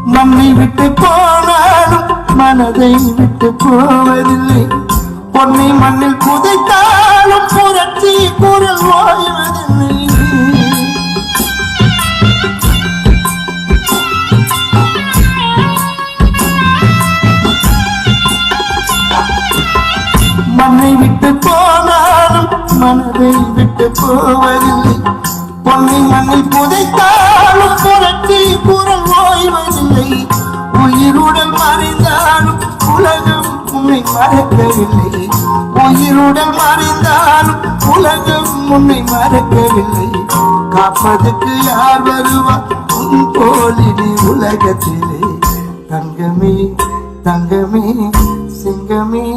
மண்ணை விட்டு போனாலும் மனதை விட்டு போவதில்லை. பொன்னை மண்ணில் புதைத்தாலும் புரட்சி குரல் ஓய்வதில்லை. மண்ணை விட்டு போனாலும் மனதை விட்டு போவதில்லை. பொன்னை மண்ணில் புதைத்தாலும் புரட்சி குரல் ஓய்வதில்லை. உயிருடன் மறைந்தாலும் உலகம் உன்னை மறக்கவில்லை. உயிருடன் மறைந்தாலும் உலகம் உன்னை மறக்கவில்லை. காப்பதற்கு யார் வருவார் உன் போலினி உலகத்திலே? தங்கமே தங்கமே சிங்கமே